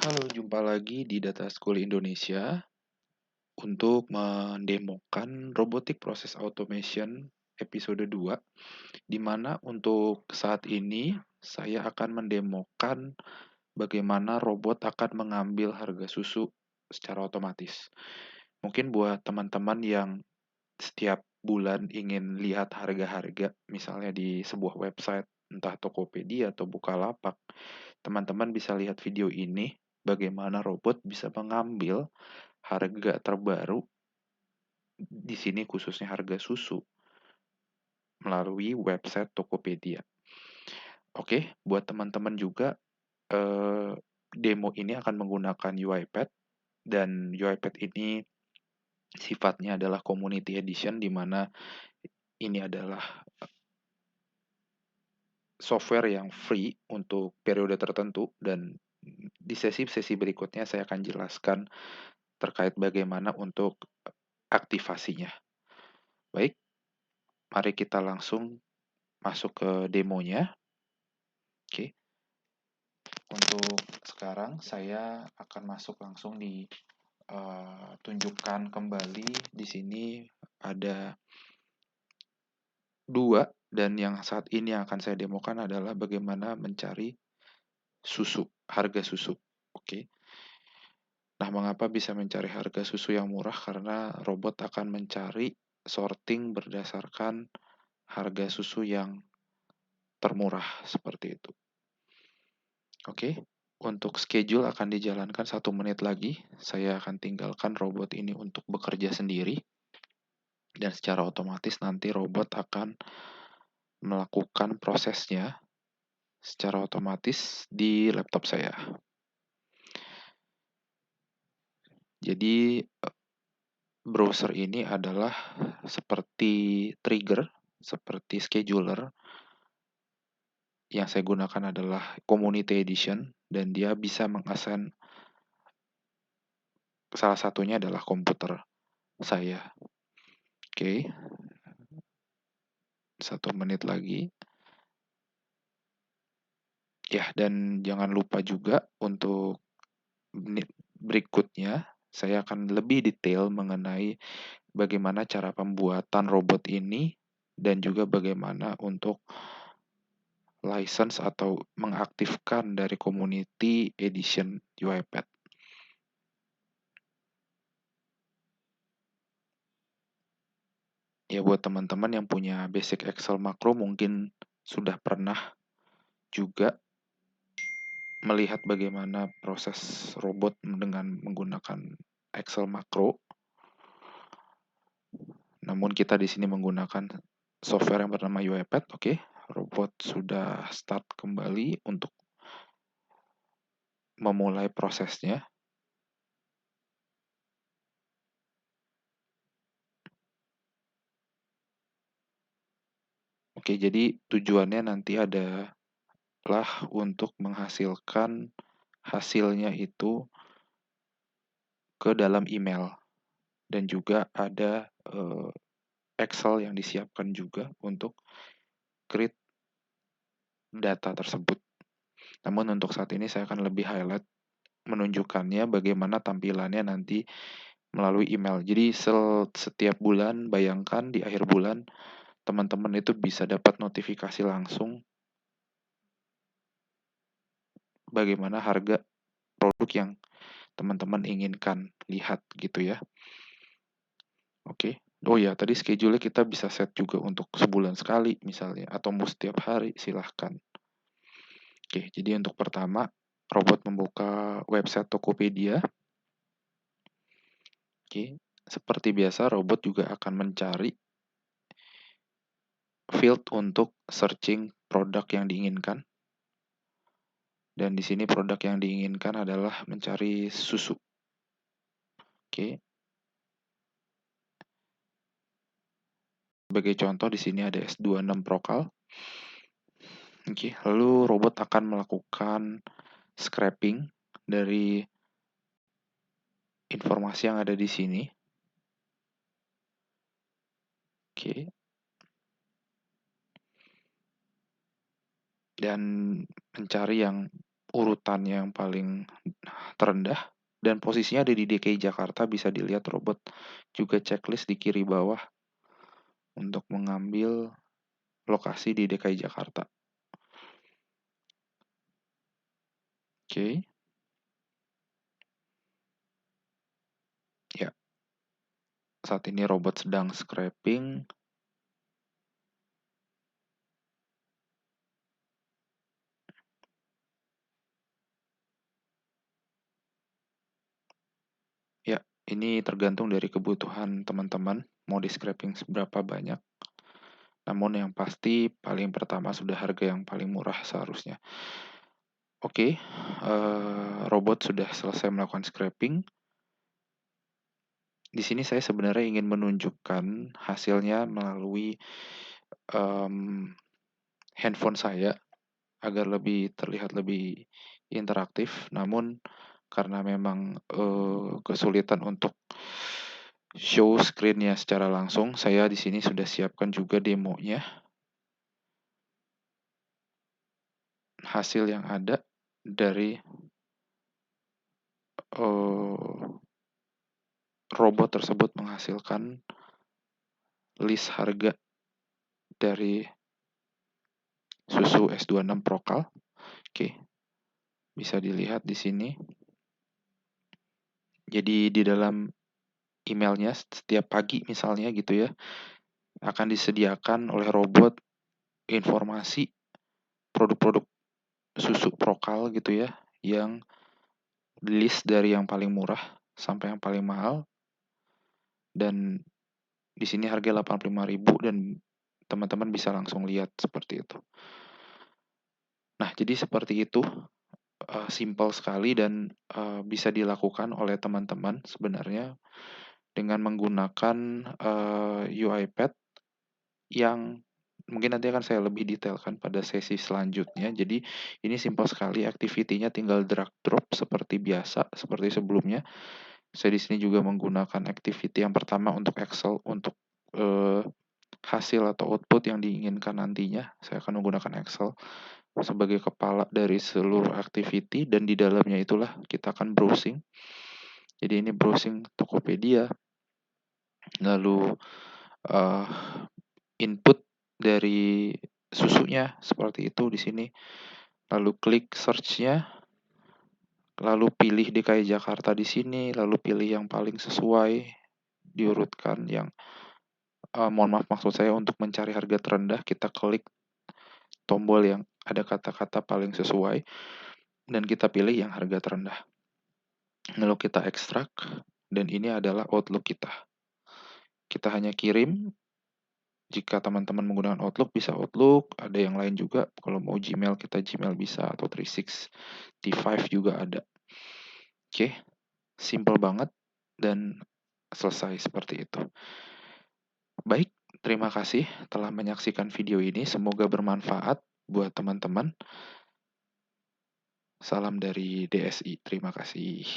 Halo, jumpa lagi di Data School Indonesia untuk mendemokan Robotic Process Automation episode 2, di mana untuk saat ini saya akan mendemokan bagaimana robot akan mengambil harga susu secara otomatis. Mungkin buat teman-teman yang setiap bulan ingin lihat harga-harga, misalnya di sebuah website, entah Tokopedia atau Bukalapak, teman-teman bisa lihat video ini, bagaimana robot bisa mengambil harga terbaru, di sini khususnya harga susu, melalui website Tokopedia. Oke, buat teman-teman juga, demo ini akan menggunakan UiPath, dan UiPath ini sifatnya adalah community edition, di mana ini adalah software yang free untuk periode tertentu, dan di sesi-sesi berikutnya saya akan jelaskan terkait bagaimana untuk aktivasinya. Baik, mari kita langsung masuk ke demonya. Oke, untuk sekarang saya akan masuk langsung di tunjukkan kembali. Di sini ada dua, dan yang saat ini yang akan saya demokan adalah bagaimana mencari susu, harga susu. Oke. Nah, mengapa bisa mencari harga susu yang murah? Karena robot akan mencari sorting berdasarkan harga susu yang termurah, seperti itu. Oke, untuk schedule akan dijalankan 1 menit lagi. Saya akan tinggalkan robot ini untuk bekerja sendiri, dan secara otomatis nanti robot akan melakukan prosesnya secara otomatis di laptop saya. Jadi, browser ini adalah seperti trigger, seperti scheduler. Yang saya gunakan adalah Community Edition, dan dia bisa mengassign, salah satunya adalah komputer saya. Oke, 1 menit lagi. Ya, dan jangan lupa juga untuk menit berikutnya, saya akan lebih detail mengenai bagaimana cara pembuatan robot ini, dan juga bagaimana untuk license atau mengaktifkan dari Community Edition UiPath. Ya, buat teman-teman yang punya basic Excel makro mungkin sudah pernah juga melihat bagaimana proses robot dengan menggunakan Excel makro. Namun kita di sini menggunakan software yang bernama UiPath. Oke, robot sudah start kembali untuk memulai prosesnya. Oke, jadi tujuannya nanti adalah untuk menghasilkan hasilnya itu ke dalam email, dan juga ada Excel yang disiapkan juga untuk create data tersebut. Namun untuk saat ini saya akan lebih highlight menunjukkannya bagaimana tampilannya nanti melalui email. Jadi setiap bulan, bayangkan di akhir bulan, teman-teman itu bisa dapat notifikasi langsung bagaimana harga produk yang teman-teman inginkan lihat, gitu ya. Oke. Oh ya, tadi schedule kita bisa set juga untuk sebulan sekali misalnya, atau mau setiap hari, silahkan. Oke, jadi untuk pertama, robot membuka website Tokopedia. Oke, seperti biasa robot juga akan mencari field untuk searching produk yang diinginkan. Dan di sini produk yang diinginkan adalah mencari susu. Oke. Sebagai contoh di sini ada S26 Prokal. Oke, lalu robot akan melakukan scraping dari informasi yang ada di sini. Oke. Dan mencari yang urutan yang paling terendah dan posisinya ada di DKI Jakarta. Bisa dilihat robot juga checklist di kiri bawah untuk mengambil lokasi di DKI Jakarta. Oke. Ya, saat ini robot sedang scraping. Ya, ini tergantung dari kebutuhan teman-teman, mau di scraping seberapa banyak. Namun yang pasti paling pertama sudah harga yang paling murah seharusnya. Oke, robot sudah selesai melakukan scraping. Di sini saya sebenarnya ingin menunjukkan hasilnya melalui handphone saya agar terlihat lebih interaktif. Namun karena memang kesulitan untuk show screen-nya secara langsung, saya di sini sudah siapkan juga demonya. Hasil yang ada dari robot tersebut menghasilkan list harga dari susu S26 Prokal. Oke, bisa dilihat di sini. Jadi di dalam emailnya setiap pagi misalnya gitu ya, akan disediakan oleh robot informasi produk-produk susu Prokal gitu ya, yang list dari yang paling murah sampai yang paling mahal. Dan di sini harga 85.000 dan teman-teman bisa langsung lihat seperti itu. Nah, jadi seperti itu, simple sekali dan bisa dilakukan oleh teman-teman sebenarnya dengan menggunakan UiPath yang mungkin nanti akan saya lebih detailkan pada sesi selanjutnya. Jadi ini simple sekali, activity-nya tinggal drag drop seperti biasa, seperti sebelumnya. Saya di sini juga menggunakan activity yang pertama untuk Excel untuk hasil atau output yang diinginkan nantinya. Saya akan menggunakan Excel sebagai kepala dari seluruh activity dan di dalamnya itulah kita akan browsing. Jadi ini browsing Tokopedia, lalu input dari susunya seperti itu di sini. Lalu klik search-nya, lalu pilih DKI Jakarta di sini, lalu pilih yang paling sesuai, diurutkan yang mohon maaf, maksud saya untuk mencari harga terendah kita klik tombol yang ada kata-kata paling sesuai dan kita pilih yang harga terendah. Lalu kita ekstrak dan ini adalah Outlook kita. Kita hanya kirim. Jika teman-teman menggunakan Outlook bisa Outlook, ada yang lain juga. Kalau mau Gmail kita Gmail bisa atau 365 juga ada. Oke, simple banget dan selesai seperti itu. Baik, terima kasih telah menyaksikan video ini. Semoga bermanfaat buat teman-teman. Salam dari DSI. Terima kasih.